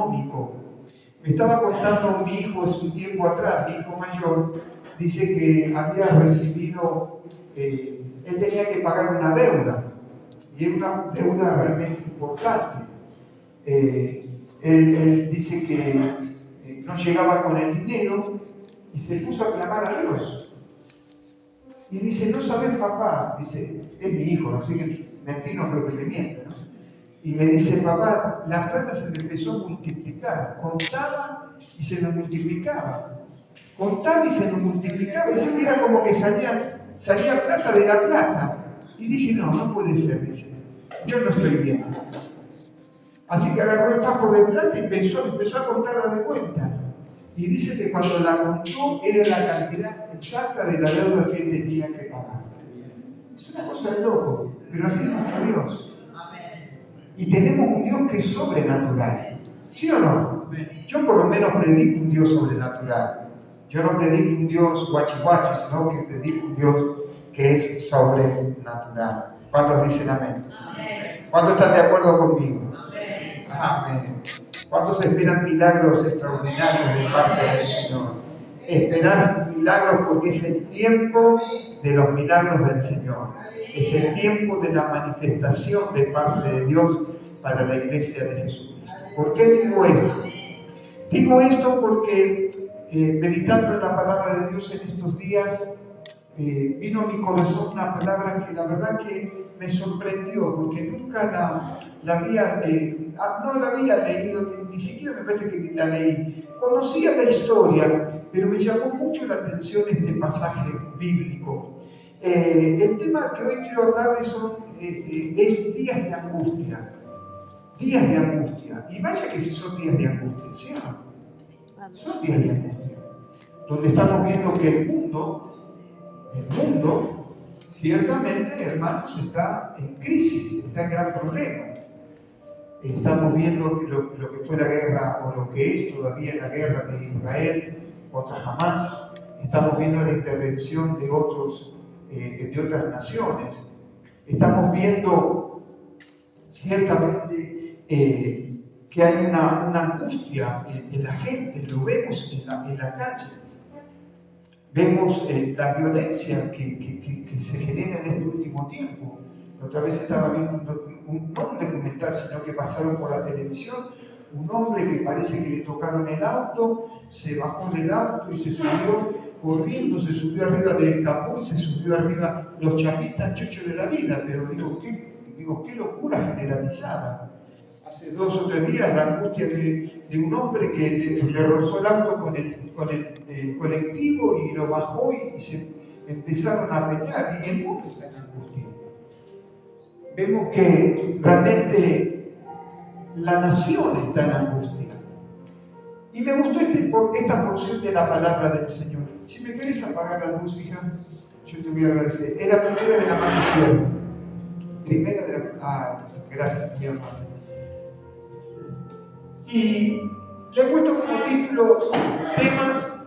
económico. Me estaba contando mi hijo hace un tiempo atrás, mi hijo mayor, dice que había recibido, él tenía que pagar una deuda, y era una deuda realmente importante. Él dice que no llegaba con el dinero y se puso a clamar a Dios. Y dice, no sabes, papá, dice, es mi hijo, no sé qué, mentir no creo que le mienta, ¿no? Y me dice, papá, la plata se me empezó a multiplicar. Contaba y se me multiplicaba. Contaba y se me multiplicaba. Dice, mira como que salía plata de la plata. Y dije, no puede ser, dice, yo no estoy bien. Así que agarró el fajo de plata y empezó a contarla de cuenta. Y dice que cuando la contó era la cantidad exacta de la deuda que él tenía que pagar. Es una cosa de loco, pero así es nuestro Dios. Y tenemos un Dios que es sobrenatural. ¿Sí o no? Yo por lo menos predico un Dios sobrenatural. Yo no predico un Dios guachi, sino que predico un Dios que es sobrenatural. ¿Cuántos dicen amén? ¿Cuántos están de acuerdo conmigo? Amén. ¿Cuántos esperan milagros extraordinarios de parte del Señor? Esperar milagros porque es el tiempo de los milagros del Señor. Es el tiempo de la manifestación de parte de Dios para la iglesia de Jesucristo. ¿Por qué digo esto? Digo esto porque meditando en la palabra de Dios en estos días, vino a mi corazón una palabra que la verdad que me sorprendió, porque nunca la había leído, ni siquiera me parece que la leí. Conocía la historia, pero me llamó mucho la atención este pasaje bíblico. El tema que hoy quiero hablar es días de angustia. Días de angustia. Y vaya que si son días de angustia, ¿sí o no? Son días de angustia. Donde estamos viendo que el mundo, ciertamente, hermanos, está en crisis, está en gran problema. Estamos viendo lo que fue la guerra, o lo que es todavía la guerra de Israel contra Hamás. Estamos viendo la intervención de otras naciones. Estamos viendo ciertamente que hay una angustia en la gente, lo vemos en la calle. Vemos la violencia que se genera en este último tiempo. Otra vez estaba viendo no un documental, sino que pasaron por la televisión, un hombre que parece que le tocaron el auto, se bajó del auto y se subió corriendo, se subió arriba del capó y se subió arriba los chapitas chochos de la vida. Pero qué locura generalizada. Hace 2 o 3 días la angustia de un hombre que le rozó el auto con el colectivo y lo bajó y se empezaron a pelear, y el mundo está en angustia. Vemos que realmente la nación está en angustia. Y me gustó esta porción de la palabra del Señor. Si me querés apagar la luz, hija, yo te voy a agradecer. Es la primera de la mano izquierda. Primera de la... gracias, mi amor. Y le he puesto como título temas,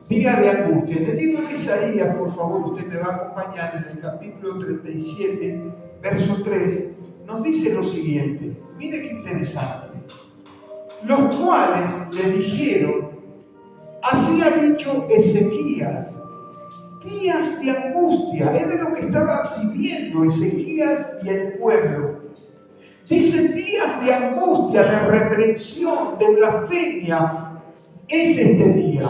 día de angustia. En el libro de Isaías, por favor, usted me va a acompañar en el capítulo 37, verso 3, nos dice lo siguiente. Mire qué interesante. Los cuales le dijeron, así ha dicho Ezequías, días de angustia. Era lo que estaba viviendo Ezequías y el pueblo. Dice, días de angustia, de reprensión, de blasfemia, es este día.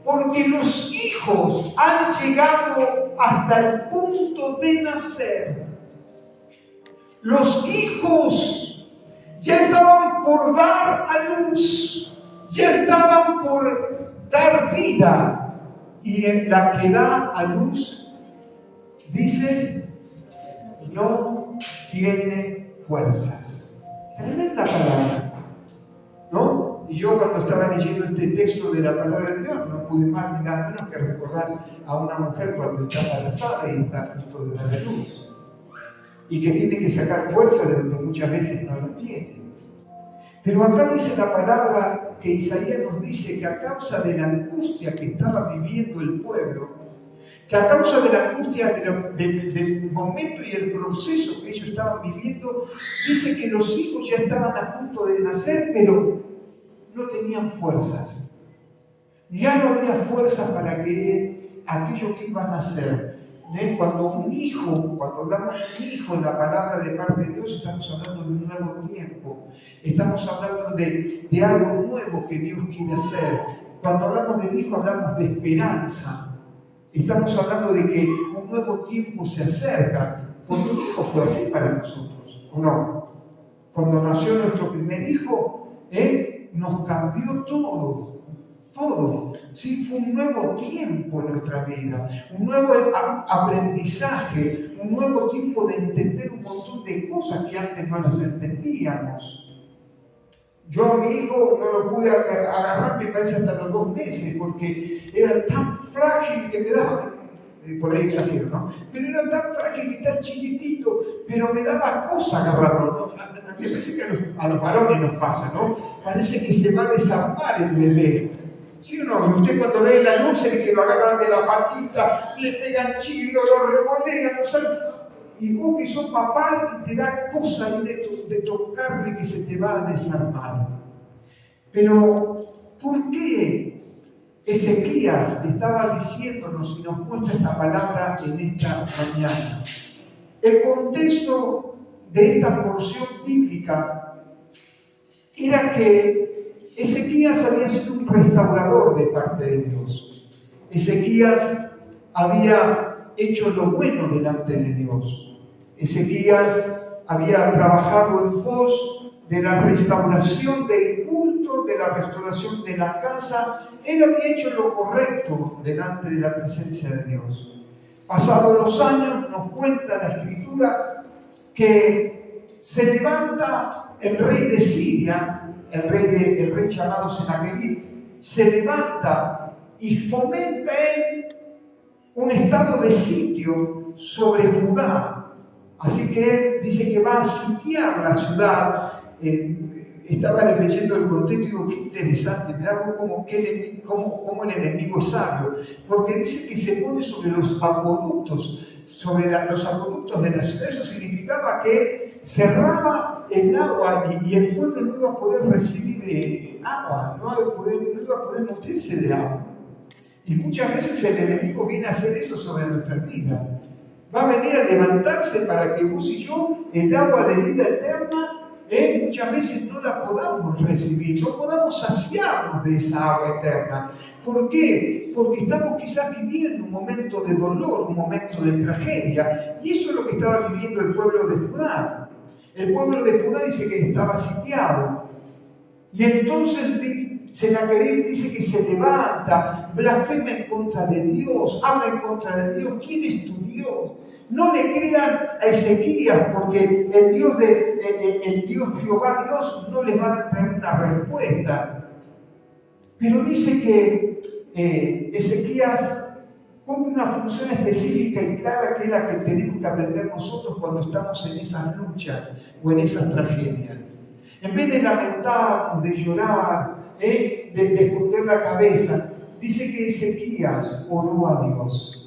Porque los hijos han llegado hasta el punto de nacer. Los hijos ya estaban por dar a luz, ya estaban por dar vida. Y en la que da a luz, dice, no tiene fuerzas. Tremenda palabra, ¿no? Y yo cuando estaba leyendo este texto de la palabra de Dios, no pude más ni nada menos que recordar a una mujer cuando está embarazada y está a punto de dar a luz. Y que tiene que sacar fuerza de donde muchas veces no la tiene. Pero acá dice la palabra que Isaías nos dice que a causa de la angustia que estaba viviendo el pueblo, que a causa de la angustia del momento y el proceso que ellos estaban viviendo, dice que los hijos ya estaban a punto de nacer, pero no tenían fuerzas. Ya no había fuerzas para que aquello que iban a hacer. Cuando hablamos de un hijo en la palabra de parte de Dios, estamos hablando de un nuevo tiempo. Estamos hablando de algo nuevo que Dios quiere hacer. Cuando hablamos del hijo, hablamos de esperanza. Estamos hablando de que un nuevo tiempo se acerca. Cuando un hijo fue así para nosotros, ¿o no? Cuando nació nuestro primer hijo, nos cambió todo. Todo. Sí, fue un nuevo tiempo en nuestra vida, un nuevo aprendizaje, un nuevo tiempo de entender un montón de cosas que antes no las entendíamos. Yo a mi hijo no lo pude agarrar, me parece, hasta los 2 meses, porque era tan frágil que me daba, por ahí exagero, ¿no? Pero era tan frágil y tan chiquitito, pero me daba cosa agarrarlo, ¿no? Me parece que a los varones nos pasa, ¿no? Parece que se va a desarmar el bebé. ¿Sí o no? Y usted cuando ve la luz, el que lo agarran de la patita, le pegan chilo, lo revolean, y vos que sos papá, te da cosa de tocarle que se te va a desarmar. Pero, ¿por qué Ezequías estaba diciéndonos y nos muestra esta palabra en esta mañana? El contexto de esta porción bíblica era que Ezequías había sido un restaurador de parte de Dios. Ezequías había hecho lo bueno delante de Dios. Ezequías había trabajado en pos de la restauración del culto, de la restauración de la casa. Él había hecho lo correcto delante de la presencia de Dios. Pasados los años, nos cuenta la Escritura que se levanta el rey de Siria, el rey llamado Senaquerib, se levanta y fomenta un estado de sitio sobre Judá. Así que él dice que va a sitiar la ciudad. Estaba leyendo el contexto y digo, qué interesante, mirá cómo el enemigo es sabio, porque dice que se pone sobre los acueductos, los acueductos de la ciudad. Eso significaba que cerraba el agua y el pueblo no iba a poder recibir agua, no iba a poder nutrirse de agua. Y muchas veces el enemigo viene a hacer eso sobre nuestra vida. Va a venir a levantarse para que vos y yo, el agua de vida eterna, muchas veces no la podamos recibir, no podamos saciarnos de esa agua eterna. ¿Por qué? Porque estamos quizás viviendo un momento de dolor, un momento de tragedia, y eso es lo que estaba viviendo el pueblo de Judá. El pueblo de Judá dice que estaba sitiado, y entonces Senaquerib dice que se levanta, blasfema en contra de Dios, habla en contra de Dios. ¿Quién es tu Dios? No le crean a Ezequías, porque el Dios Jehová Dios no les va a traer una respuesta. Pero dice que Ezequías cumple una función específica y clara, que es la que tenemos que aprender nosotros cuando estamos en esas luchas o en esas tragedias. En vez de lamentarnos, de llorar, de esconder la cabeza, dice que Ezequías oró a Dios.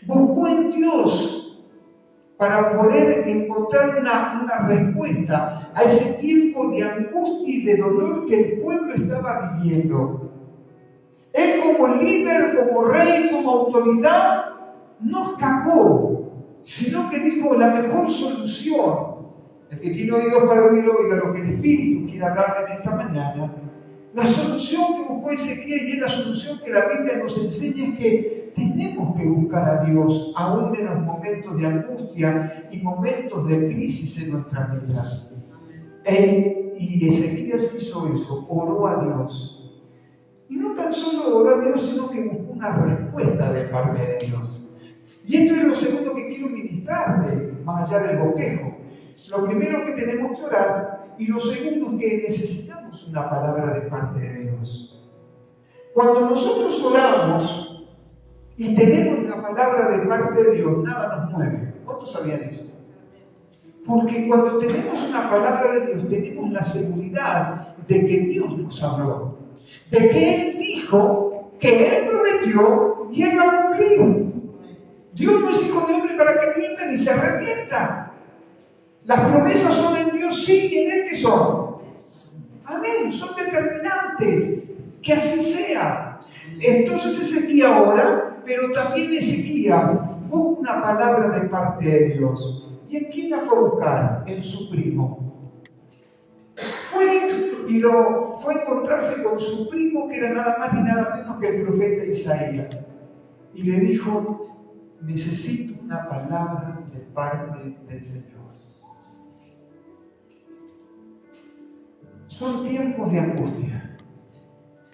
Buscó en Dios para poder encontrar una respuesta a ese tiempo de angustia y de dolor que el pueblo estaba viviendo. Él, como líder, como rey, como autoridad, no escapó, sino que dijo la mejor solución. El que tiene oídos para oír, oiga lo que el Espíritu quiere hablar en esta mañana. La solución que buscó Ezequías, y es la solución que la Biblia nos enseña, es que tenemos que buscar a Dios aún en los momentos de angustia y momentos de crisis en nuestra vida. Y Ezequías hizo eso, oró a Dios. Y no tan solo oró a Dios, sino que buscó una respuesta de parte de Dios. Y esto es lo segundo que quiero ministrarte, más allá del bosquejo. Lo primero que tenemos que orar, y lo segundo que necesitamos una palabra de parte de Dios. Cuando nosotros oramos y tenemos la palabra de parte de Dios, nada nos mueve. ¿Cuántos sabían eso? Porque cuando tenemos una palabra de Dios, tenemos la seguridad de que Dios nos habló, de que Él dijo, que Él prometió y Él va a cumplir. Dios no es hijo de hombre para que mienta ni se arrepienta. Las promesas son en Dios, sí, y en Él que son. Amén, son determinantes. Que así sea. Entonces Ezequías ora, pero también Ezequías busca una palabra de parte de Dios. ¿Y en quién la fue a buscar? En su primo. Fue a encontrarse con su primo, que era nada más ni nada menos que el profeta Isaías. Y le dijo: necesito una palabra de parte del Señor. Son tiempos de angustia,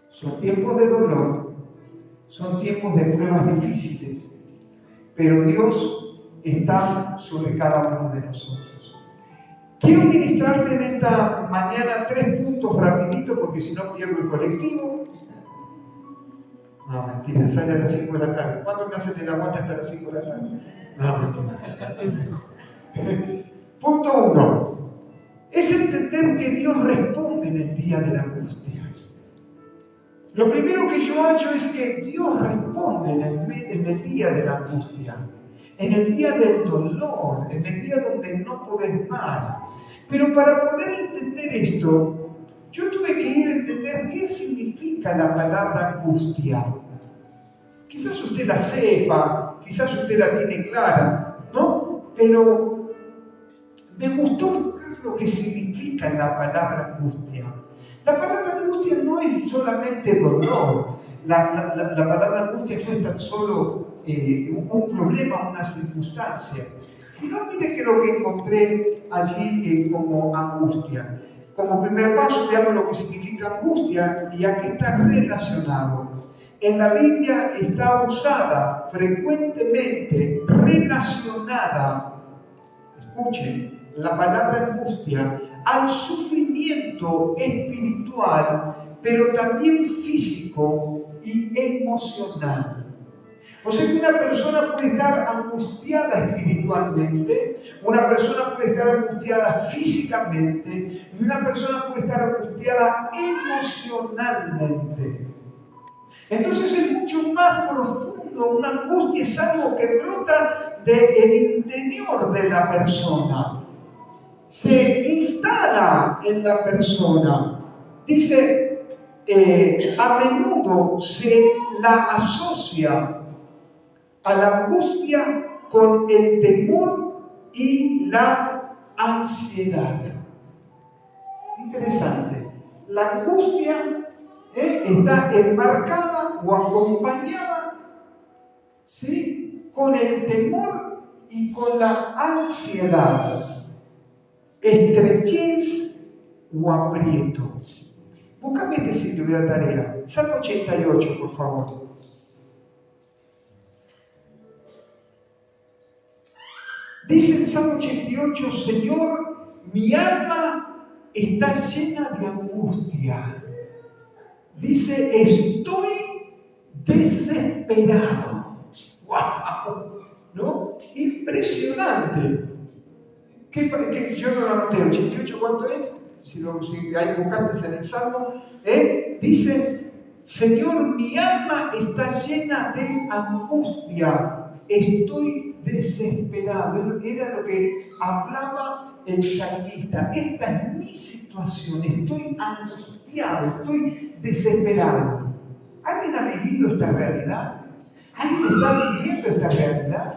son tiempos de dolor, son tiempos de pruebas difíciles, pero Dios está sobre cada uno de nosotros. Quiero ministrarte en esta mañana 3 puntos rapidito, porque si no pierdo el colectivo. No, mentira, sale a las 5 de la tarde. ¿Cuándo me hacen el aguante hasta las 5 de la tarde? No, mentira. Punto 1. Es entender que Dios responde en el día de la angustia. Lo primero que yo hallo es que Dios responde en el día de la angustia, en el día del dolor, en el día donde no podés más. Pero para poder entender esto, yo tuve que ir a entender qué significa la palabra angustia. Quizás usted la sepa, quizás usted la tiene clara, ¿no? Pero me gustó buscar lo que significa la palabra angustia. La palabra angustia no es solamente dolor. La palabra angustia no es tan solo un problema, una circunstancia. Sino, mire que lo que encontré allí como angustia. Como primer paso, veamos lo que significa angustia y a qué está relacionado. En la Biblia está usada frecuentemente, relacionada, escuchen, la palabra angustia al sufrimiento espiritual, pero también físico y emocional. O sea que una persona puede estar angustiada espiritualmente, una persona puede estar angustiada físicamente y una persona puede estar angustiada emocionalmente. Entonces es mucho más profundo. Una angustia es algo que brota del interior de la persona. Se instala en la persona. Dice, a menudo se la asocia a la angustia con el temor y la ansiedad. Interesante. La angustia está enmarcada o acompañada, ¿sí?, con el temor y con la ansiedad, estrechez o aprieto. Búscame este sitio de la tarea. Salmo 88, por favor. Dice el Salmo 88: Señor, mi alma está llena de angustia. Dice, estoy desesperado. ¡Wow! ¿No? Impresionante. Yo no lo anoté. 88, ¿cuánto es? Si ahí buscaste en el Salmo. Dice, Señor, mi alma está llena de angustia. Estoy desesperado. Era lo que hablaba el salmista. Esta es mi situación. Estoy angustiado, estoy desesperado. ¿Alguien ha vivido esta realidad? ¿Alguien está viviendo esta realidad?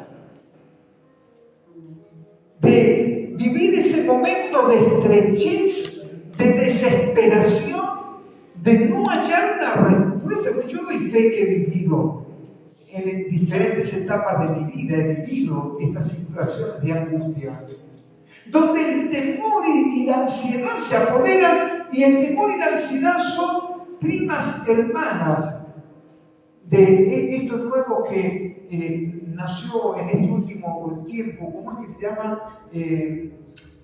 De vivir ese momento de estrechez, de desesperación, de no hallar una respuesta. Yo doy fe que he vivido en diferentes etapas de mi vida, he vivido estas situaciones de angustia, donde el temor y la ansiedad se apoderan, y el temor y la ansiedad son primas hermanas de esto nuevo que nació en este último tiempo. ¿Cómo es que se llama?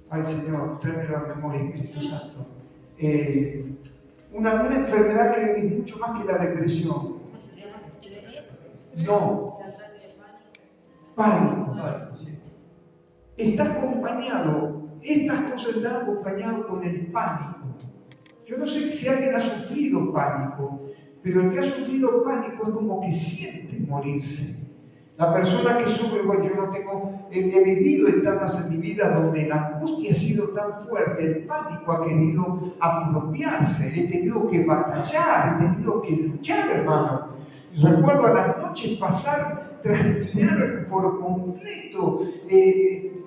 Ay, Señor, tráeme la memoria, Espíritu Santo. Una enfermedad que es mucho más que la depresión. No. Pánico. Está acompañado, estas cosas están acompañadas con el pánico. Yo no sé si alguien ha sufrido pánico, pero el que ha sufrido pánico es como que siente morirse. La persona que sufre, bueno, yo no tengo, he vivido etapas en mi vida donde la angustia ha sido tan fuerte, el pánico ha querido apropiarse, he tenido que batallar, he tenido que luchar, hermano. Recuerdo a las noches pasar, transpirar por completo,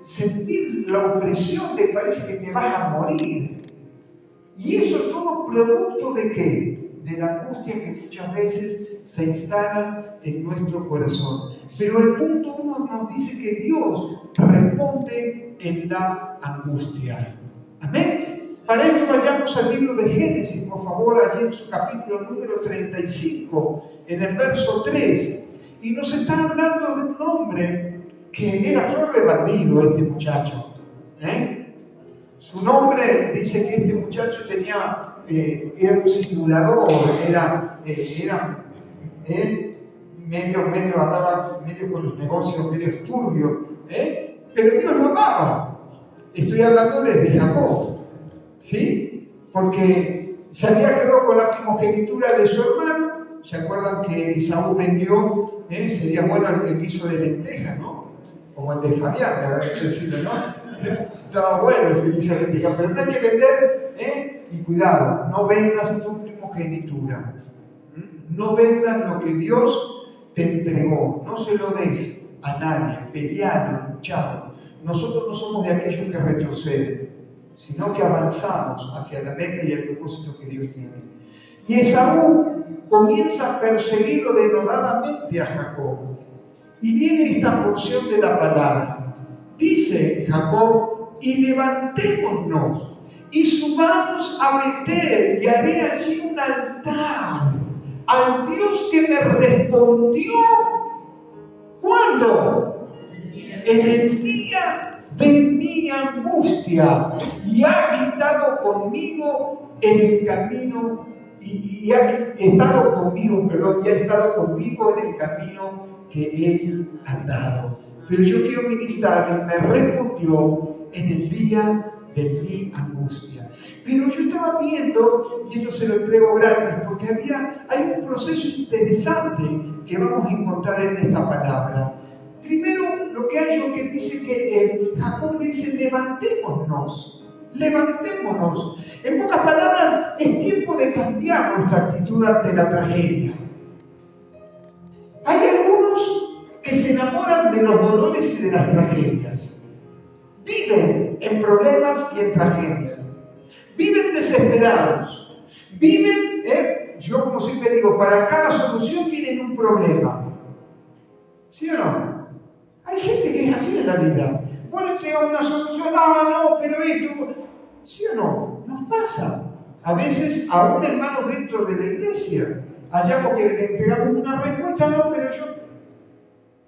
sentir la opresión de parece que te vas a morir. Y eso todo producto de ¿qué? De la angustia que muchas veces se instala en nuestro corazón. Pero el punto 1 nos dice que Dios responde en la angustia. Amén. Para esto vayamos al libro de Génesis, por favor, allí en su capítulo número 35, en el verso 3. Y nos está hablando de un hombre que era flor de bandido, este muchacho. Su nombre dice que este muchacho era un simulador, andaba medio con los negocios, medio turbios, pero Dios lo amaba. Estoy hablándoles de Jacob, ¿sí? Porque se había quedado con la primogenitura de su hermano. ¿Se acuerdan que Esaú vendió? Sería bueno el guiso de lenteja, ¿no? Como el de Fabián, a ver qué decirlo, ¿no? Estaba bueno ese guiso de lenteja, pero no hay que vender, y cuidado, no vendas tu primogenitura. No vendas lo que Dios te entregó, no se lo des a nadie, peleado, luchado. Nosotros no somos de aquellos que retroceden, sino que avanzamos hacia la meta y el propósito que Dios tiene. Y Esaú comienza a perseguirlo denodadamente a Jacob. Y viene esta porción de la palabra. Dice Jacob, y levantémonos y subamos a Betel y haré allí un altar al Dios que me respondió. ¿Cuándo? En el día de mi angustia, y ha quitado conmigo en el camino, y ha estado conmigo, y ha estado conmigo en el camino que he andado. Pero yo quiero ministrar, me respondió en el día de mi angustia. Pero yo estaba viendo, y esto se lo entrego gratis, porque hay un proceso interesante que vamos a encontrar en esta palabra. Primero, lo que hay yo que dice que Jacob dice, levantémonos. En pocas palabras, es tiempo de cambiar nuestra actitud ante la tragedia. Hay algunos que se enamoran de los dolores y de las tragedias. Viven en problemas y en tragedias. Viven desesperados. Viven, yo como siempre digo, para cada solución tienen un problema. ¿Sí o no? Hay gente que es así en la vida. Bueno, sea una solución, no, pero esto, ¿sí o no? Nos pasa. A veces, aún hermanos dentro de la iglesia, allá porque le entregamos una respuesta, no, pero yo.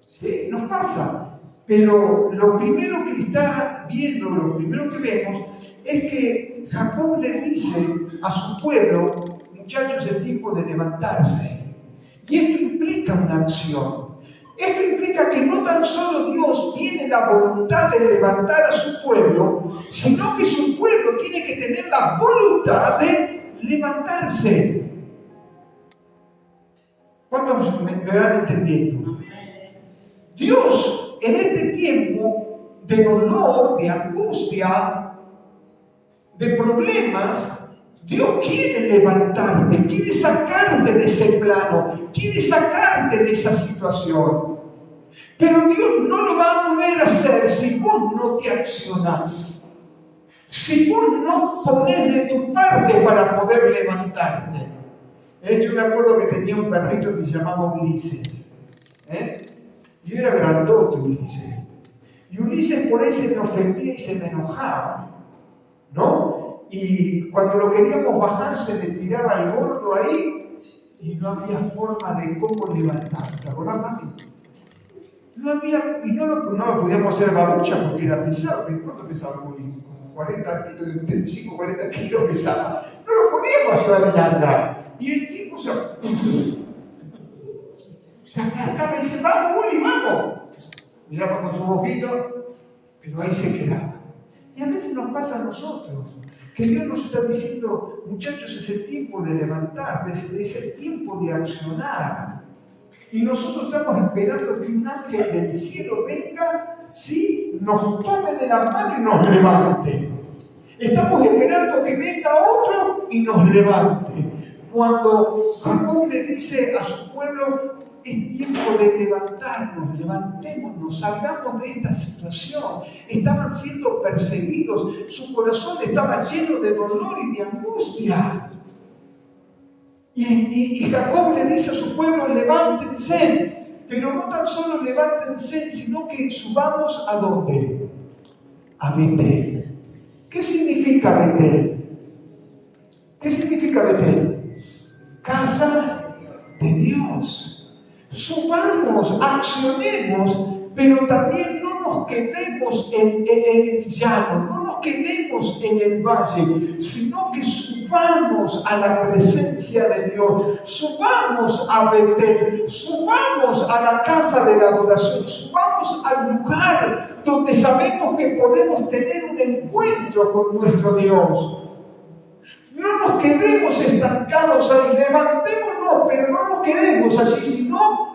Sí, nos pasa. Pero lo primero que está viendo, lo primero que vemos, es que Jacob le dice a su pueblo, muchachos, es tiempo de levantarse. Y esto implica una acción. Esto implica que no tan solo Dios tiene la voluntad de levantar a su pueblo, sino que su pueblo tiene que tener la voluntad de levantarse. ¿Cuántos me van entendiendo? Dios, en este tiempo de dolor, de angustia, de problemas, Dios quiere levantarte, quiere sacarte de ese plano, quiere sacarte de esa situación. Pero Dios no lo va a poder hacer si vos no te accionás, si vos no ponés de tu parte para poder levantarte. Yo me acuerdo que tenía un perrito que se llamaba Ulises. Y era grandote Ulises. Y Ulises por ahí se me ofendía y se me enojaba, ¿no? Y cuando lo queríamos bajar se le tiraba el gordo ahí y no había forma de cómo levantarlo. ¿Te acordás, mami? No había, y no lo podíamos hacer babucha porque era pesado. ¿Cuánto pesaba Ulises? Como 40 kilos, 35, 40 kilos pesaba. No lo podíamos llevar a andar. Y el tipo se aplastaba y dice, vamos, Uli, vamos. Miraba con su ojito, pero ahí se quedaba. Y a veces nos pasa a nosotros, que Dios nos está diciendo, muchachos, es el tiempo de levantar, es el tiempo de accionar. Y nosotros estamos esperando que un ángel del cielo venga, ¿sí? Nos tome de la mano y nos levante. Estamos esperando que venga otro y nos levante. Cuando Jacob le dice a su pueblo, es tiempo de levantarnos, levantémonos, salgamos de esta situación. Estaban siendo perseguidos, su corazón estaba lleno de dolor y de angustia. Y Jacob le dice a su pueblo, levántense, pero no tan solo levántense, sino que subamos ¿a dónde? A Betel. ¿Qué significa Betel? ¿Qué significa Betel? Casa de Dios. Subamos, accionemos, pero también no nos quedemos en el llano, no nos quedemos en el valle, sino que subamos a la presencia de Dios, subamos a Betel, subamos a la casa de la adoración, subamos al lugar donde sabemos que podemos tener un encuentro con nuestro Dios. No nos quedemos estancados ahí, levantémonos, pero no nos quedemos allí, sino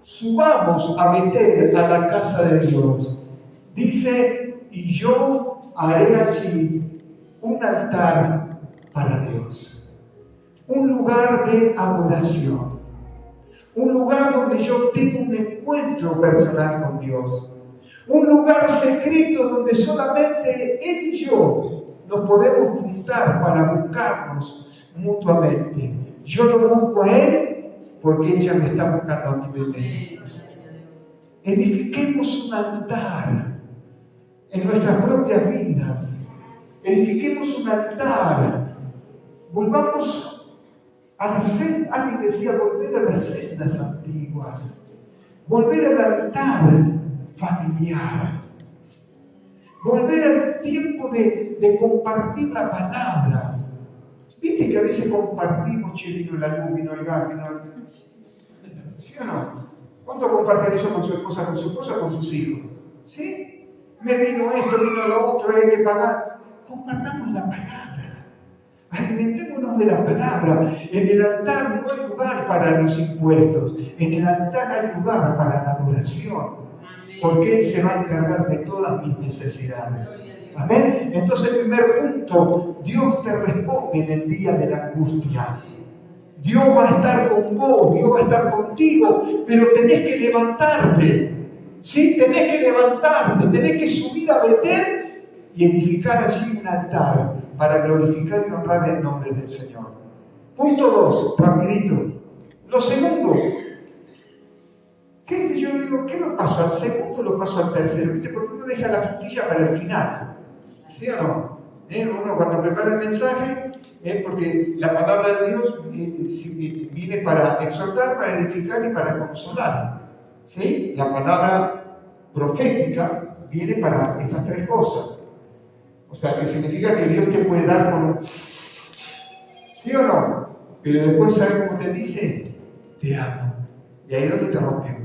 subamos a Betel, a la casa de Dios. Dice, y yo haré allí un altar para Dios, un lugar de adoración, un lugar donde yo tengo un encuentro personal con Dios, un lugar secreto donde solamente Él y yo nos podemos juntar para buscarnos mutuamente. Yo lo busco a Él porque ella me está buscando a mí primero. Edifiquemos un altar en nuestras propias vidas. Edifiquemos un altar. Volvamos a la senda. Alguien decía volver a las sendas antiguas. Volver al altar familiar. Volver al tiempo de compartir la palabra. ¿Viste que a veces compartimos, che, vino la luz, vino el gas, vino el... ¿Sí o no? ¿Cuánto comparten eso con su esposa, con sus hijos? ¿Sí? Me vino esto, vino lo otro, hay que pagar. Compartamos la palabra. Alimentémonos de la palabra. En el altar no hay lugar para los impuestos. En el altar hay lugar para la adoración. Porque Él se va a encargar de todas mis necesidades. Amén. Entonces, el primer punto, Dios te responde en el día de la angustia. Dios va a estar con vos, Dios va a estar contigo, pero tenés que levantarte. Sí, tenés que levantarte, tenés que subir a Betel y edificar allí un altar para glorificar y honrar el nombre del Señor. Punto 2, rapidito. Lo segundo, yo digo, ¿qué lo paso al segundo o lo paso al tercero? ¿Viste? Porque uno deja la frutilla para el final. ¿Sí o no? Uno cuando prepara el mensaje, porque la palabra de Dios viene para exhortar, para edificar y para consolar. ¿Sí? La palabra profética viene para estas tres cosas. O sea, que significa que Dios te puede dar con un... ¿Sí o no? Pero después, ¿sabes cómo te dice? Te amo. Y ahí es donde te rompió.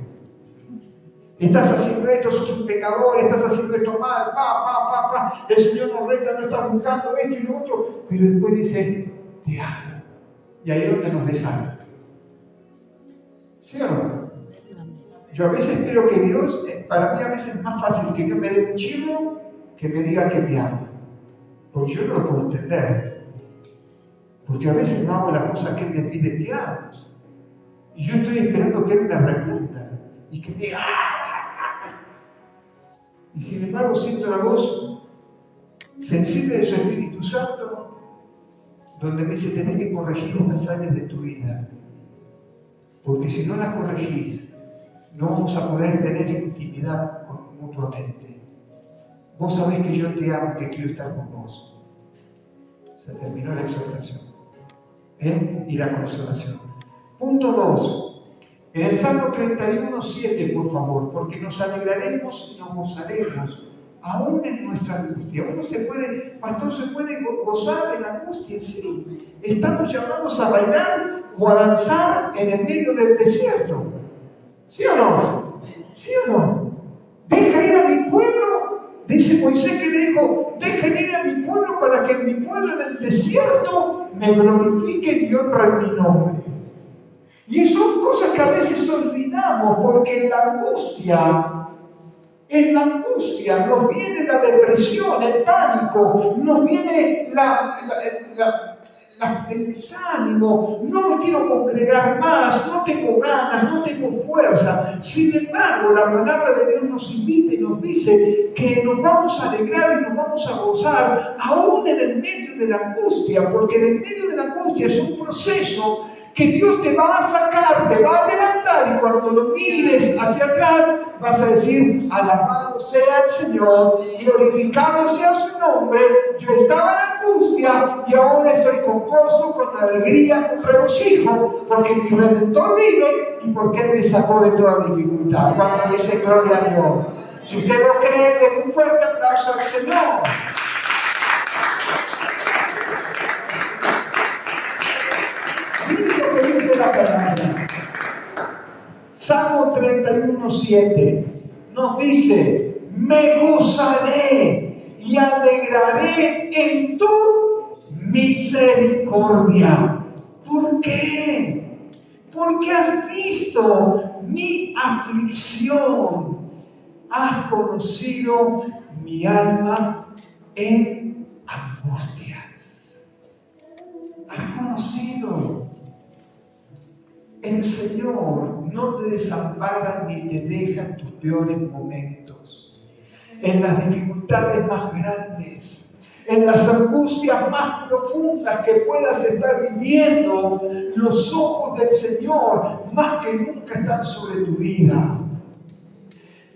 Estás haciendo esto, sos un pecador, estás haciendo esto mal, el Señor nos reta, no está buscando esto y lo otro, pero después dice, te amo. Y ahí es donde nos desarma. ¿Sí o no? Yo a veces espero que Dios, para mí a veces es más fácil que Dios me dé un chirro que me diga que me ama. Porque yo no lo puedo entender. Porque a veces no hago la cosa que Él me pide que haga. Y yo estoy esperando que Él me responda. Y que me diga, y sin embargo siento la voz sensible de su Espíritu Santo, donde me dice, tenés que corregir estas áreas de tu vida. Porque si no las corregís, no vamos a poder tener intimidad mutuamente. Vos sabés que yo te amo, que quiero estar con vos. Se terminó la exhortación. Y la consolación. Punto 2. En el Salmo 31:7, por favor, porque nos alegraremos y nos gozaremos, aún en nuestra angustia. Uno se puede, pastor, se puede gozar en la angustia, sí. Estamos llamados a bailar o a danzar en el medio del desierto. ¿Sí o no? ¿Sí o no? Deja ir a mi pueblo, dice Moisés que le dijo, dejen ir a mi pueblo para que en mi pueblo en el desierto me glorifiquen y honren mi nombre. Y son cosas que a veces olvidamos porque en la angustia nos viene la depresión, el pánico, nos viene el desánimo, no me quiero congregar más, no tengo ganas, no tengo fuerza. Sin embargo, la palabra de Dios nos invita y nos dice que nos vamos a alegrar y nos vamos a gozar aún en el medio de la angustia, porque en el medio de la angustia es un proceso que Dios te va a sacar, te va a levantar, y cuando lo mires hacia atrás vas a decir: alabado sea el Señor, glorificado sea su nombre. Yo estaba en angustia y ahora estoy con gozo, con alegría, con regocijo, porque mi Redentor vive y porque Él me sacó de toda dificultad. Cuando dice gloria a Dios. Si usted lo cree, den un fuerte aplauso al Señor. Miren lo que dice la palabra. Salmo 31:7 nos dice: me gozaré y alegraré en tu misericordia. ¿Por qué? Porque has visto mi aflicción, has conocido mi alma en angustias. Has conocido. El Señor no te desampara ni te deja en tus peores momentos, en las dificultades más grandes, en las angustias más profundas que puedas estar viviendo. Los ojos del Señor más que nunca están sobre tu vida.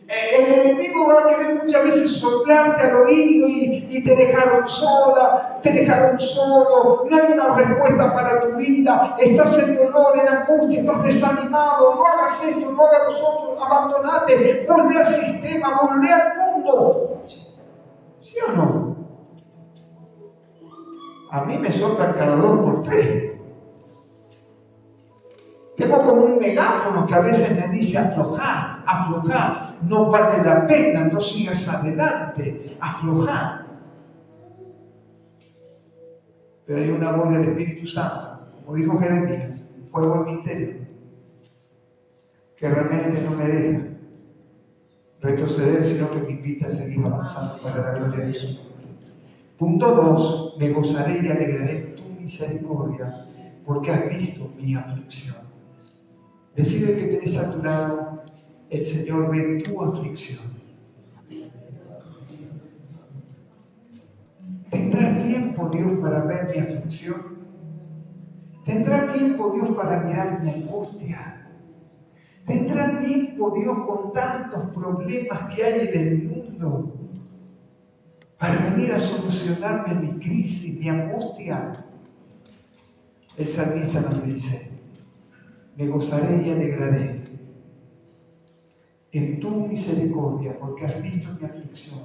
El enemigo va a querer muchas veces soplarte al oído y te dejaron sola, te dejaron solo, no hay una respuesta para tu vida, estás en dolor, en angustia, estás desanimado, no hagas esto, no hagas lo otro, abandonate, volvé al sistema, volvé al mundo. ¿Sí o no? A mí me soplan cada 2 por 3. Tengo como un megáfono que a veces me dice: aflojá, aflojá, no vale la pena, no sigas adelante, aflojá. Pero hay una voz del Espíritu Santo, como dijo Jeremías, fuego en mi interior, que realmente no me deja retroceder, sino que me invita a seguir avanzando para la gloria de Dios. Punto 2, me gozaré y alegraré en tu misericordia, porque has visto mi aflicción. Decide que tenés a tu lado: el Señor ve tu aflicción. ¿Tendrá tiempo Dios para ver mi aflicción? ¿Tendrá tiempo Dios para mirar mi angustia? ¿Tendrá tiempo Dios con tantos problemas que hay en el mundo para venir a solucionarme mi crisis, mi angustia? El salmista nos dice: me gozaré y alegraré en tu misericordia, porque has visto mi aflicción,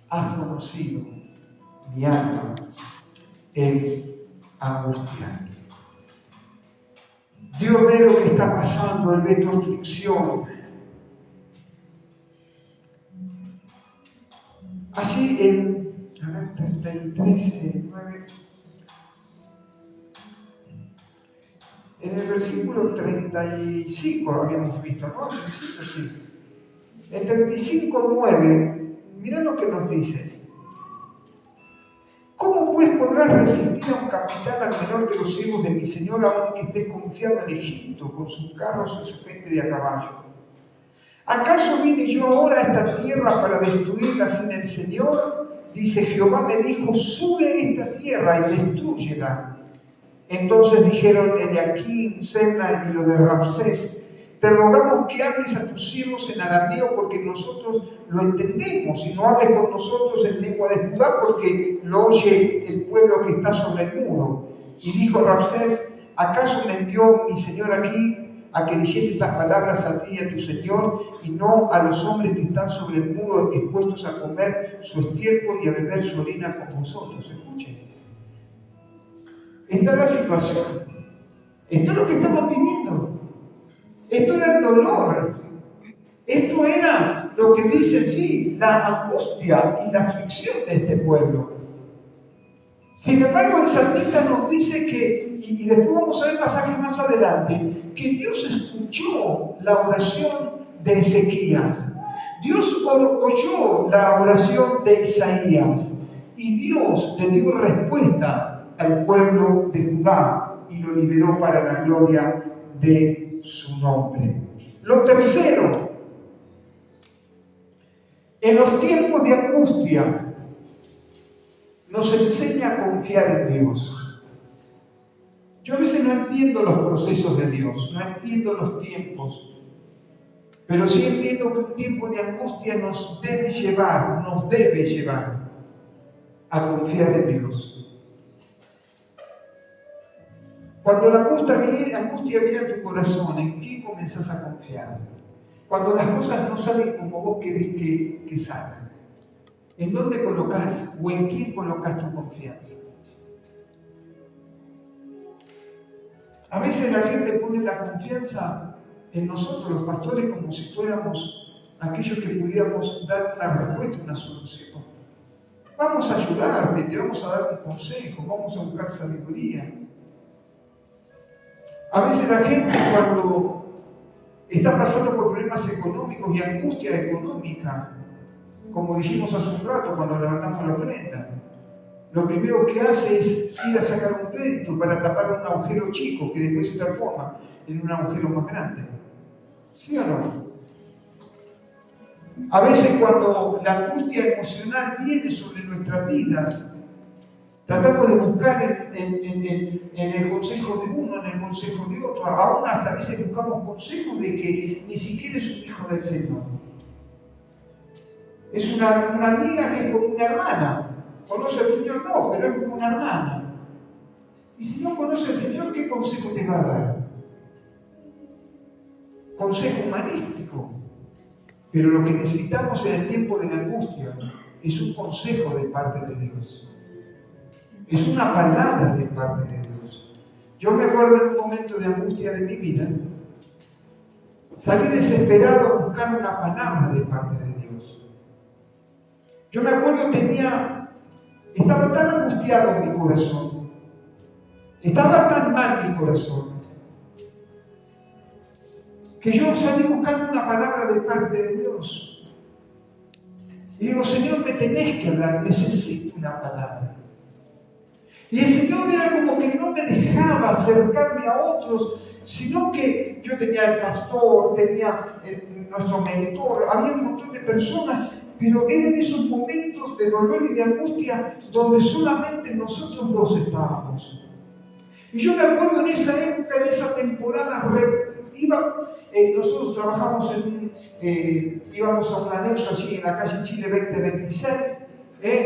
has conocido mi alma en angustia. Dios ve lo que está pasando, Él ve tu aflicción. Allí en 33, 9, en el versículo 35 lo habíamos visto, ¿no? En 35:9, mirá lo que nos dice. ¿Cómo pues podrás resistir a un capitán, al menor de los siervos de mi Señor, aunque esté confiado en Egipto, con sus carros y su gente de a caballo? ¿Acaso vine yo ahora a esta tierra para destruirla sin el Señor? Dice: Jehová me dijo: sube a esta tierra y destrúyela. Entonces dijeron Eliaquim, Sebna y los de Ramsés: te rogamos que hables a tus siervos en arameo, porque nosotros lo entendemos, y no hables con nosotros en lengua de Judá, porque lo oye el pueblo que está sobre el muro. Y dijo Ramsés: ¿acaso me envió mi Señor aquí a que dijese estas palabras a ti y a tu Señor, y no a los hombres que están sobre el muro, expuestos a comer su estiércol y a beber su orina con vosotros? Escuchen. Esta es la situación. Esto es lo que estamos viviendo. Esto era el dolor. Esto era lo que dice allí, la angustia y la aflicción de este pueblo. Sin embargo, el salmista nos dice que, y después vamos a ver pasajes más adelante, que Dios escuchó la oración de Ezequías. Dios oyó la oración de Isaías y Dios le dio respuesta al pueblo de Judá y lo liberó para la gloria de su nombre. Lo tercero, en los tiempos de angustia, nos enseña a confiar en Dios. Yo a veces no entiendo los procesos de Dios, no entiendo los tiempos, pero sí entiendo que un tiempo de angustia nos debe llevar a confiar en Dios. Cuando la angustia viene a tu corazón, ¿en qué comenzás a confiar? Cuando las cosas no salen como vos querés que salgan, ¿en dónde colocás o en quién colocás tu confianza? A veces la gente pone la confianza en nosotros, los pastores, como si fuéramos aquellos que pudiéramos dar una respuesta, una solución. Vamos a ayudarte, te vamos a dar un consejo, vamos a buscar sabiduría. A veces la gente, cuando está pasando por problemas económicos y angustia económica, como dijimos hace un rato cuando levantamos la ofrenda, lo primero que hace es ir a sacar un crédito para tapar un agujero chico que después se transforma en un agujero más grande. ¿Sí o no? A veces cuando la angustia emocional viene sobre nuestras vidas, tratamos de buscar en el consejo de uno, en el consejo de otro. Aún hasta a veces buscamos consejos de que ni siquiera es un hijo del Señor. Es una amiga que es como una hermana. ¿Conoce al Señor? No, pero es como una hermana. Y si no conoce al Señor, ¿qué consejo te va a dar? Consejo humanístico. Pero lo que necesitamos en el tiempo de la angustia es un consejo de parte de Dios. Es una palabra de parte de Dios. Yo me acuerdo en un momento de angustia de mi vida, salí desesperado a buscar una palabra de parte de Dios. Yo me acuerdo, estaba tan angustiado en mi corazón, estaba tan mal mi corazón, que yo salí buscando una palabra de parte de Dios. Y digo, Señor, me tenés que hablar, necesito una palabra. Y el Señor era como que no me dejaba acercarme a otros, sino que yo tenía el pastor, tenía nuestro mentor, había un montón de personas, pero eran esos momentos de dolor y de angustia donde solamente nosotros dos estábamos. Y yo me acuerdo en esa época, en esa temporada, nosotros trabajamos íbamos a un anexo allí en la calle Chile 2026,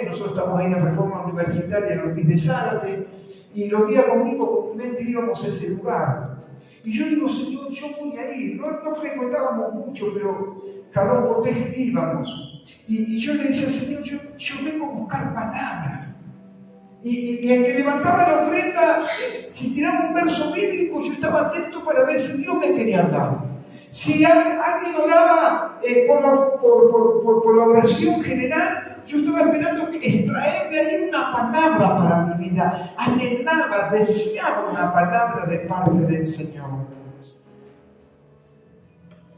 nosotros estamos ahí en Reforma Universitaria en Ortiz de Zárate, y los días comúnmente íbamos a ese lugar. Y yo digo, Señor, yo voy a ir. No frecuentábamos mucho, pero cada dos por vez íbamos. Y yo le decía, Señor, yo vengo a buscar palabras. Y el que levantaba la ofrenda, si tiraba un verso bíblico, yo estaba atento para ver si Dios me quería hablar. Si alguien oraba por la oración general, yo estaba esperando extraer de ahí una palabra para mi vida. Anhelaba, deseaba una palabra de parte del Señor.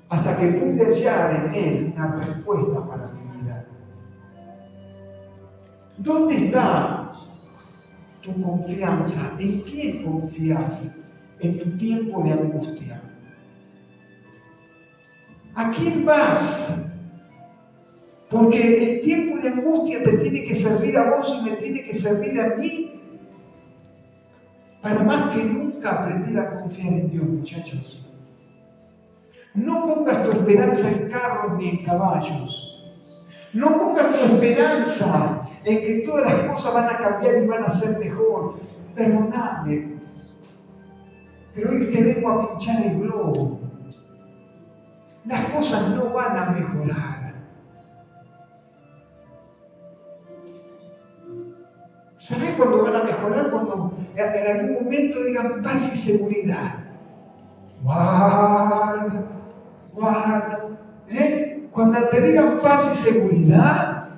Hasta que pude hallar en Él una respuesta para mi vida. ¿Dónde está tu confianza? ¿En quién confías en tu tiempo de angustia? ¿A quién vas? Porque el tiempo de angustia te tiene que servir a vos y me tiene que servir a mí para más que nunca aprender a confiar en Dios, muchachos. No pongas tu esperanza en carros ni en caballos. No pongas tu esperanza en que todas las cosas van a cambiar y van a ser mejor. Perdonadme, pero hoy te vengo a pinchar el globo. Las cosas no van a mejorar. ¿Sabés cuándo van a mejorar? Cuando en algún momento digan paz y seguridad. Guarda. Cuando te digan paz y seguridad,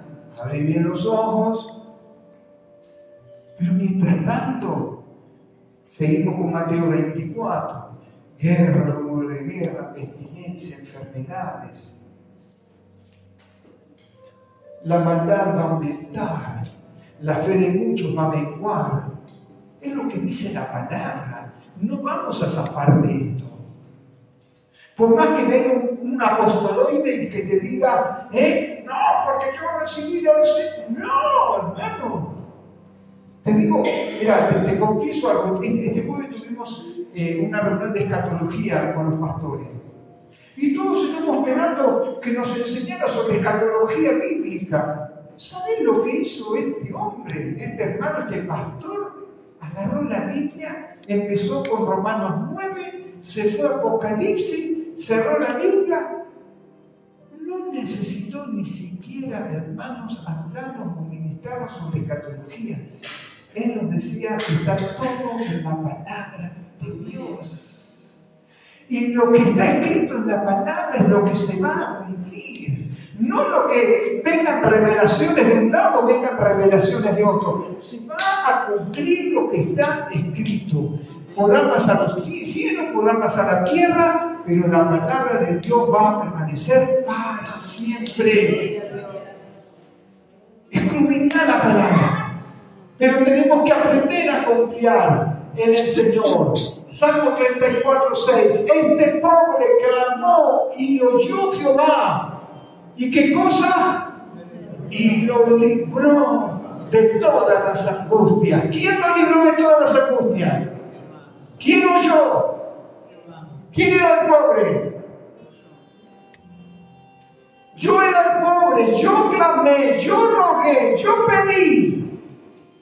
abre bien los ojos. Pero mientras tanto, seguimos con Mateo 24. Guerra, rumor de guerra, pestilencia, enfermedades. La maldad va a aumentar, la fe de muchos va a menguar. Es lo que dice la palabra. No vamos a zafar de esto. Por más que venga un apostoloide y que te diga, no, porque yo he recibido ese. No, hermano. Te digo, mira, te confieso algo. Este jueves tuvimos una reunión de escatología con los pastores. Y todos estamos esperando que nos enseñara sobre escatología bíblica. ¿Saben lo que hizo este hombre, este hermano, este pastor? Agarró la Biblia, empezó con Romanos 9, se fue a Apocalipsis, cerró la Biblia. No necesitó ni siquiera, hermanos, hablarnos o ministrarnos sobre escatología. Él nos decía que está todo en la palabra de Dios. Y lo que está escrito en la palabra es lo que se va a cumplir. No lo que vengan revelaciones de un lado, vengan revelaciones de otro. Se va a cumplir lo que está escrito. Podrán pasar los cielos, podrán pasar la tierra, pero la palabra de Dios va a permanecer para siempre. Escudriñar la palabra. Pero tenemos que aprender a confiar en el Señor. Salmo 34:6. Este pobre clamó y le oyó Jehová. ¿Y qué cosa? Y lo libró de todas las angustias. ¿Quién lo libró de todas las angustias? ¿Quién oyó? ¿Quién era el pobre? Yo era el pobre, yo clamé, yo rogué, yo pedí.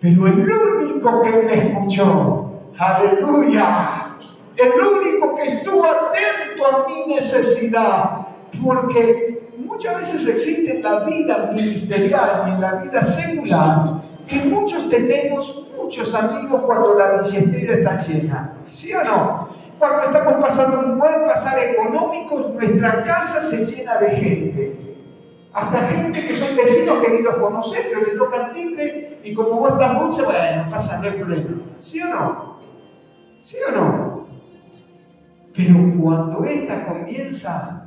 Pero el único que me escuchó, aleluya, el único que estuvo atento a mi necesidad, porque muchas veces existe en la vida ministerial y en la vida secular que muchos tenemos muchos amigos cuando la billetera está llena, ¿sí o no? Cuando estamos pasando un buen pasar económico, nuestra casa se llena de gente. Hasta gente que son vecinos que ni los conocen, pero que tocan timbre y como vos estás dulce, bueno, no pasa, no hay problema. ¿Sí o no? ¿Sí o no? Pero cuando esta comienza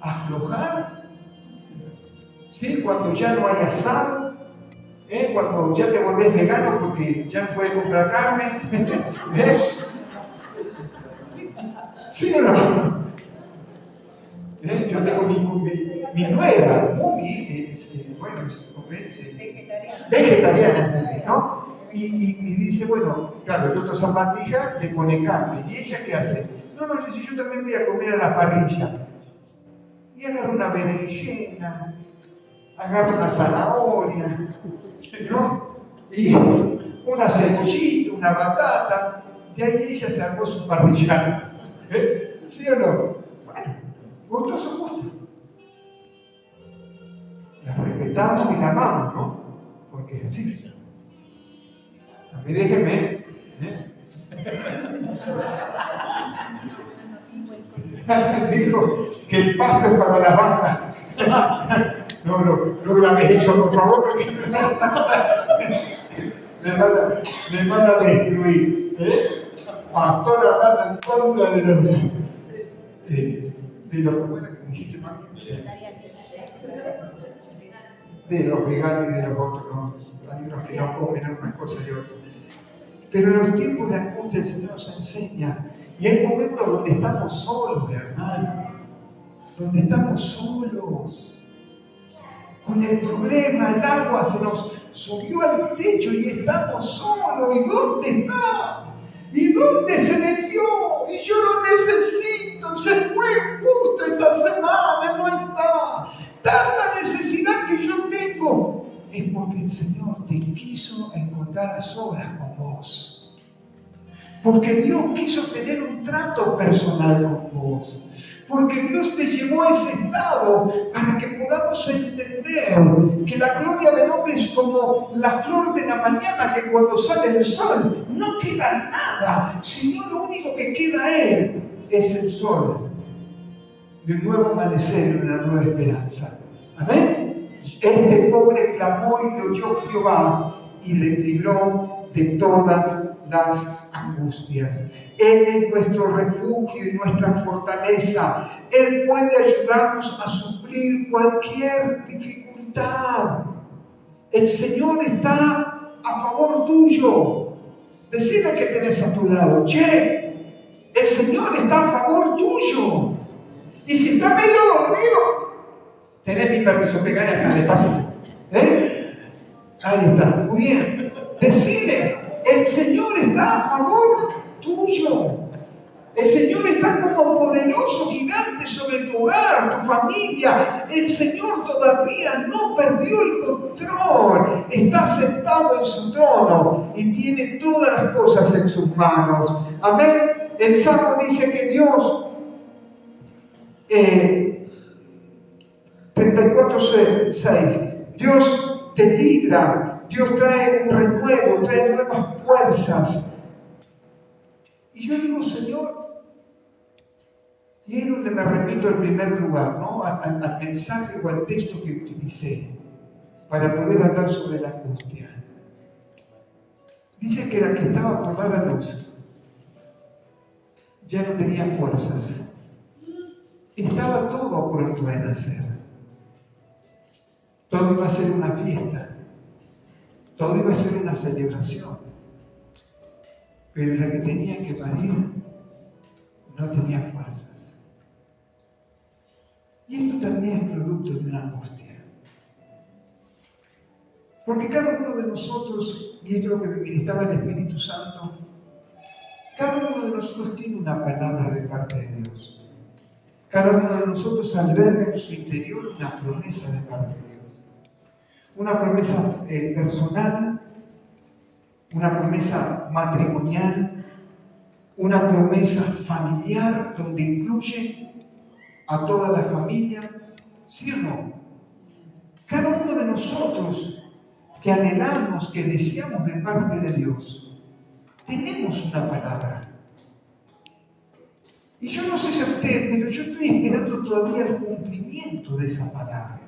a aflojar, ¿sí? Cuando ya no hay asado, cuando ya te volvés vegano porque ya no puedes comprar carne, ¿sí o no? Yo tengo mi nuera, Mumi, vegetariana, ¿no? Y dice, bueno, claro, el otro zapatilla le pone carne. ¿Y ella qué hace? No, dice, yo también voy a comer a la parrilla. Y agarra una berenjena, agarra una zanahoria, ¿no? Y una cebollita, una batata. Y ahí ella se armó su parrillada. ¿Sí o no? Gustoso gusto. La respetamos y la amamos, ¿no? Porque es así. A mí déjeme. Dijo que el pasto es para las vacas. No grabé eso, por favor, porque me van a destruir. Pastor hablando en contra de los de los veganos y de los otros, ¿no? Hay unos que no comen unas cosas y otras. Pero en los tiempos de angustia el Señor nos enseña. Y hay momentos donde estamos solos, hermano. Donde estamos solos. Con el problema, el agua se nos subió al techo y estamos solos. ¿Y dónde está? ¿Y dónde se metió? Y yo lo necesito. Se fue justo esta semana, no está. Tanta necesidad que yo tengo. Es porque el Señor te quiso encontrar a solas con vos. Porque Dios quiso tener un trato personal con vos. Porque Dios te llevó a ese estado para que podamos entender que la gloria del hombre es como la flor de la mañana que cuando sale el sol no queda nada, sino lo único que queda es el sol de un nuevo amanecer y una nueva esperanza. Amén. Este pobre clamó y lo oyó Jehová y le libró de todas las angustias. Él es nuestro refugio y nuestra fortaleza. Él puede ayudarnos a suplir cualquier dificultad. El Señor está a favor tuyo. Decide que tenés a tu lado: che, el Señor está a favor tuyo. Y si está medio dormido, tenés mi permiso, pegale acá, le pasa. Ahí está, muy bien. Decide, el Señor está a favor tuyo. El Señor está como poderoso gigante sobre tu hogar, tu familia. El Señor todavía no perdió el control. Está sentado en su trono y tiene todas las cosas en sus manos. Amén. El Salmo dice que Dios, 34:6, Dios te libra, Dios trae un renuevo, trae nuevas fuerzas. Y yo digo: Señor, y es donde me remito al primer lugar, ¿no? Al mensaje o al texto que utilicé para poder hablar sobre la angustia. Dice que la que estaba por dar a luz ya no tenía fuerzas. Estaba todo a punto de nacer. Todo iba a ser una fiesta. Todo iba a ser una celebración. Pero la que tenía que parir no tenía fuerzas. Y esto también es producto de una angustia. Porque cada uno de nosotros, y esto es lo que me ministraba el Espíritu Santo, cada uno de nosotros tiene una palabra de parte de Dios. Cada uno de nosotros alberga en su interior una promesa de parte de Dios. Una promesa personal, una promesa matrimonial, una promesa familiar donde incluye a toda la familia, ¿sí o no? Cada uno de nosotros que anhelamos, que deseamos de parte de Dios, tenemos una palabra. Y yo no sé si a usted, pero yo estoy esperando todavía el cumplimiento de esa palabra.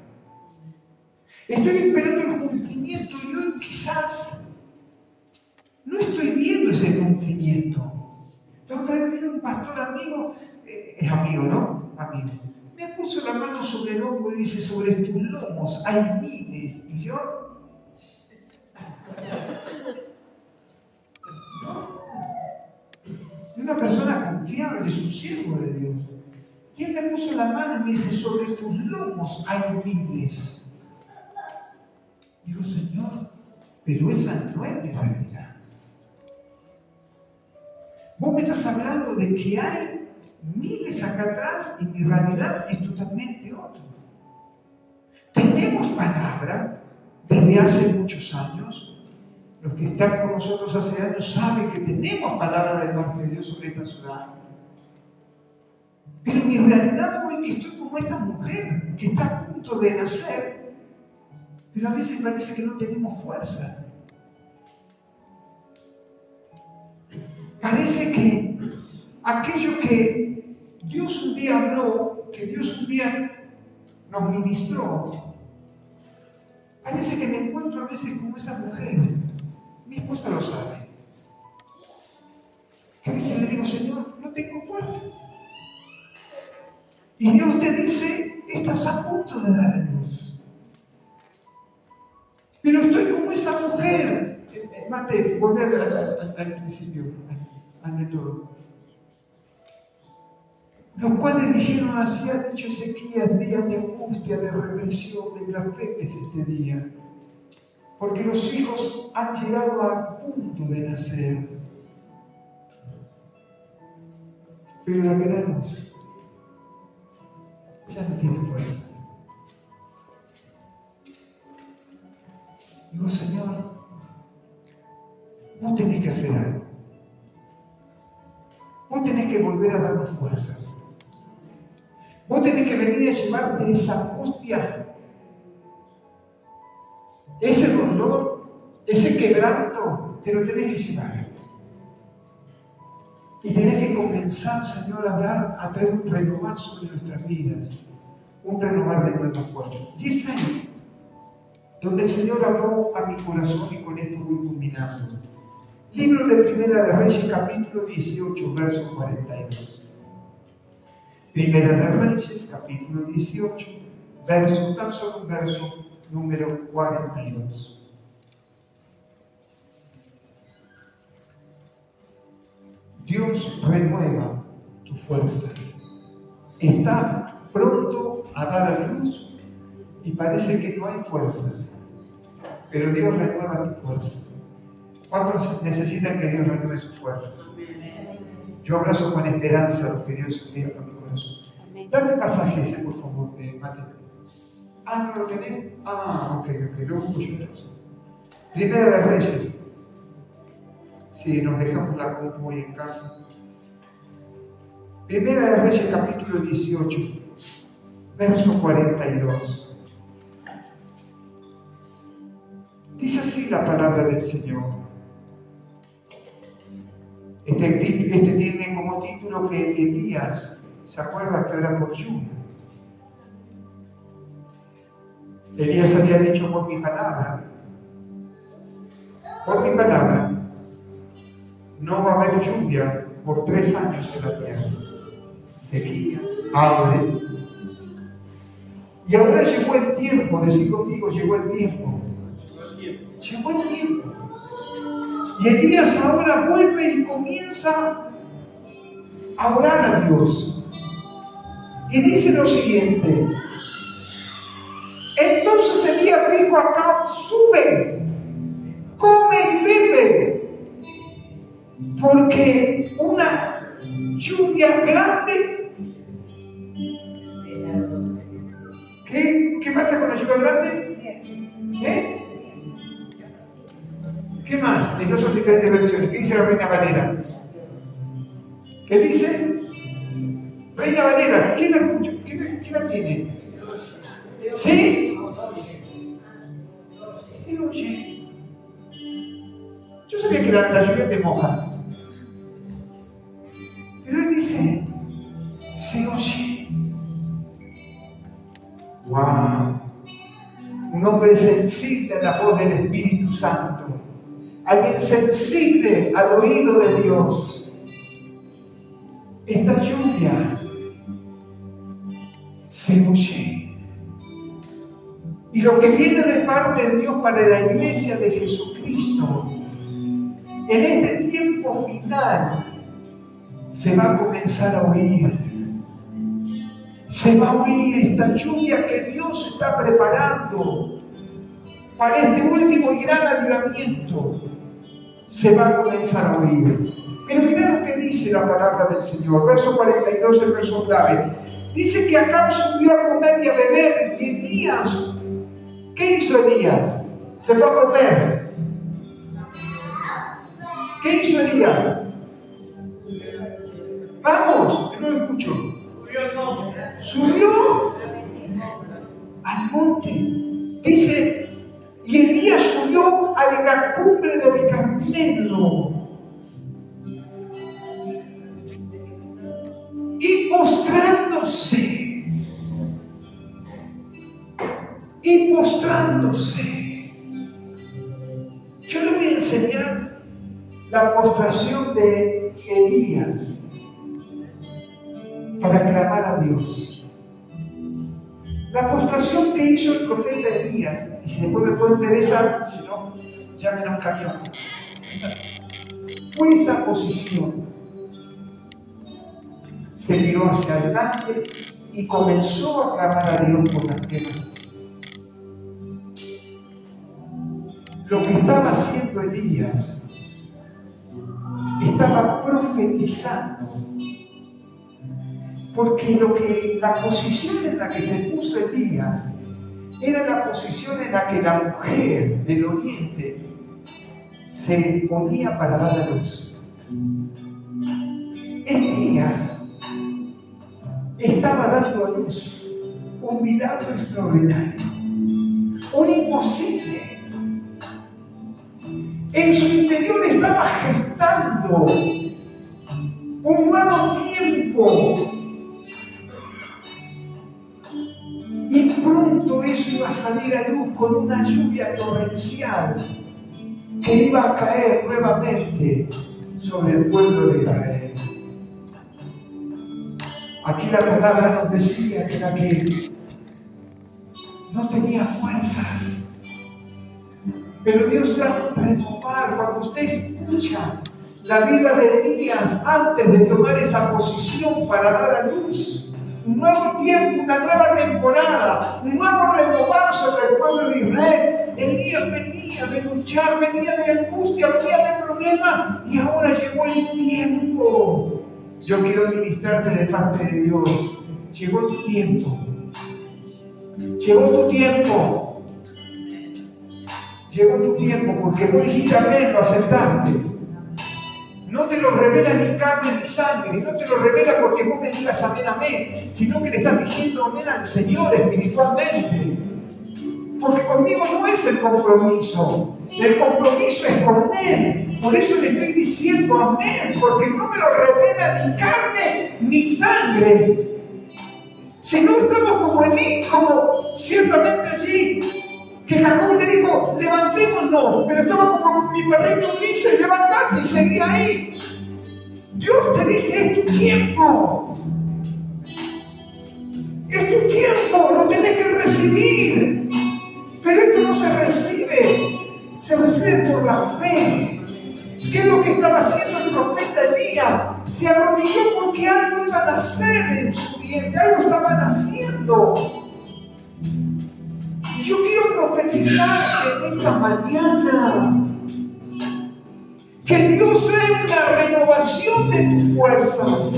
Estoy esperando el cumplimiento y hoy quizás no estoy viendo ese cumplimiento. La otra vez vino un pastor amigo, es amigo, ¿no? Amigo. Me puso la mano sobre el hombro y dice: sobre tus lomos hay miles. Y yo, y una persona confiable, es un siervo de Dios. Y él me puso la mano y me dice: sobre tus lomos hay miles. Digo: Señor, pero esa no es mi realidad. Vos me estás hablando de que hay miles acá atrás y mi realidad es totalmente otra. Tenemos palabra desde hace muchos años. Los que están con nosotros hace años saben que tenemos palabra de parte de Dios sobre esta ciudad. Pero mi realidad hoy que estoy como esta mujer que está a punto de nacer, pero a veces parece que no tenemos fuerza. Parece que aquello que Dios un día habló, que Dios un día nos ministró, parece que me encuentro a veces como esa mujer. Mi esposa lo sabe. A veces le digo: Señor, no tengo fuerzas. Y Dios te dice: estás a punto de dar a luz. Pero estoy como esa mujer. Mate, volver al principio, al método. Los cuales dijeron: así ha dicho Ezequías, día de angustia, de represión, de blasfemias este día. Porque los hijos han llegado al punto de nacer. Pero la que damos ya no tiene fuerza. Digo: Señor, vos tenés que hacer algo. Vos tenés que volver a darnos fuerzas. Vos tenés que venir a llevarte esa angustia, ese dolor, ese quebranto, te lo tenés que llevar. Y tenés que comenzar, Señor, a traer un renovar sobre nuestras vidas, un renovar de nuevas fuerzas. Y es ahí donde el Señor habló a mi corazón, y con esto voy culminando. Libro de Primera de Reyes, capítulo 18, verso 42. Primera de Reyes, capítulo 18, tan solo un verso número 42. Dios renueva tu fuerza. Está pronto a dar a luz y parece que no hay fuerzas, pero Dios renueva tu fuerza. ¿Cuántos necesitan que Dios renueve su fuerza? Yo abrazo con esperanza lo que Dios envía a mi corazón. Dame el pasaje ese, por favor, Mateo. ¿No lo tenés? Ok, luego escucho eso. Primera de Reyes. Si nos dejamos la compu hoy en casa. Primera de Reyes, capítulo 18, verso 42. Dice así la palabra del Señor. Este tiene como título que Elías se acuerda que ora por lluvia. Elías había dicho por mi palabra, no va a haber lluvia por 3 años en la tierra. Sequía, hambre. Y ahora llegó el tiempo, decí conmigo, llegó el tiempo. Llegó el tiempo. Y Elías ahora vuelve y comienza a orar a Dios. Y dice lo siguiente. Entonces Elías dijo a Acab: sube, come y bebe, porque una lluvia grande. ¿Qué pasa con la lluvia grande? ¿Qué más? Esas son diferentes versiones. ¿Qué dice la Reina Valera? ¿Qué dice? Reina Valera, ¿quién la escucha? ¿Quién la tiene? ¿Sí? Y oye, yo sabía que la lluvia te moja. Pero él dice, se oye. ¡Wow! Un hombre sensible a la voz del Espíritu Santo. Alguien sensible al oído de Dios. Esta lluvia se oye. Y lo que viene de parte de Dios para la iglesia de Jesucristo, en este tiempo final, se va a comenzar a oír. Se va a oír esta lluvia que Dios está preparando para este último y gran avivamiento. Se va a comenzar a oír. Pero mirá lo que dice la palabra del Señor. Verso 42, el verso clave. Dice que Acab subió a comer y a beber. Y Elías, ¿qué hizo Elías? Se fue a comer. ¿Qué hizo Elías? Vamos, que no lo escucho. Subió al monte. Dice, y Elías subió a la cumbre del Carmelo. Y postrándose. Yo le voy a enseñar la postración de Elías para clamar a Dios. La postración que hizo el profeta Elías, y si después me puede interesar, si no, llamen a un camión. Fue esta posición. Se miró hacia adelante y comenzó a clamar a Dios por las tierras. Lo que estaba haciendo Elías, estaba profetizando. Porque la posición en la que se puso Elías era la posición en la que la mujer del oriente se ponía para dar a luz. Elías estaba dando a luz un milagro extraordinario, un imposible. En su interior estaba gestando un nuevo tiempo. Y pronto eso iba a salir a luz con una lluvia torrencial. que iba a caer nuevamente sobre el pueblo de Israel. Aquí la palabra nos decía que aquel no tenía fuerzas, pero Dios trajo un renovar. Cuando usted escucha la vida de Elías antes de tomar esa posición para dar a luz, un nuevo tiempo, una nueva temporada, un nuevo renovar sobre el pueblo de Israel. Elías venía de luchar, venía de angustia, venía de problemas, y ahora llegó el tiempo. Yo quiero ministrarte de parte de Dios. Llegó tu tiempo. Llegó tu tiempo. Llegó tu tiempo, porque vos dijiste amén, lo aceptaste. No te lo revela ni carne ni sangre, no te lo revela porque vos me digas amén, amén, sino que le estás diciendo amén al Señor espiritualmente. Porque conmigo no es el compromiso es con Él. Por eso le estoy diciendo amén, porque no me lo revela ni carne ni sangre. Si no estamos como ciertamente allí, que Jacob le dijo, levantémonos, pero estaba como mi perrito dice, levantate y seguí ahí. Dios te dice, es tu tiempo. Es tu tiempo, lo tienes que recibir. Pero esto no se recibe por la fe. ¿Qué es lo que estaba haciendo el profeta Elías? Se arrodilló porque algo iba a nacer en su vientre, algo estaban haciendo. Yo quiero profetizar en esta mañana que Dios trae una renovación de tus fuerzas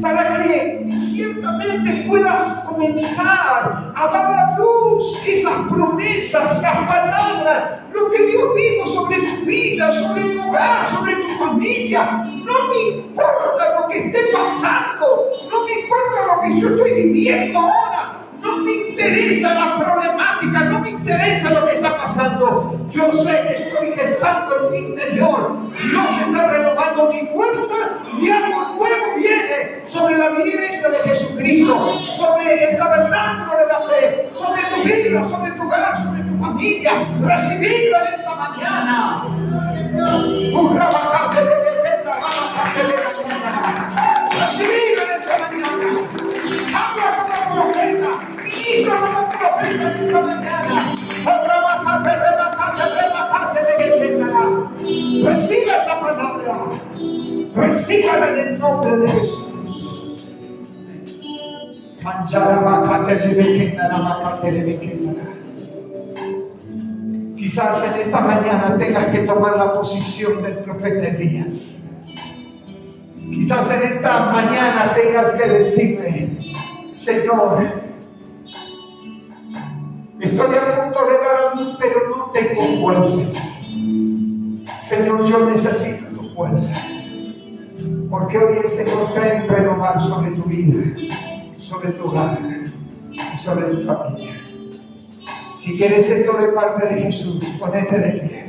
para que ciertamente puedas comenzar a dar a luz esas promesas, las palabras, lo que Dios dijo sobre tu vida, sobre tu hogar, sobre tu familia. No me importa lo que esté pasando, no me importa lo que yo estoy viviendo ahora. No me interesa la problemática, no me interesa lo que está pasando. Yo sé que estoy gestando en mi interior. Dios está renovando mi fuerza y algo nuevo viene sobre la iglesia de Jesucristo, sobre el tabernáculo de la fe, sobre tu vida, sobre tu hogar, sobre tu familia. Recibirlo en esta mañana. Recibirlo en esta mañana. Habla como profeta. Ministra como profeta en esta mañana. Reciba esta palabra. Recíbala en el nombre de Jesús. Quizás en esta mañana tengas que tomar la posición del profeta Elías. Quizás en esta mañana tengas que decirle, Señor, estoy a punto de dar a luz, pero no tengo fuerzas. Señor, yo necesito tu fuerza. Porque hoy el Señor trae un renovar sobre tu vida, sobre tu hogar y sobre tu familia. Si quieres esto de parte de Jesús, ponete de pie.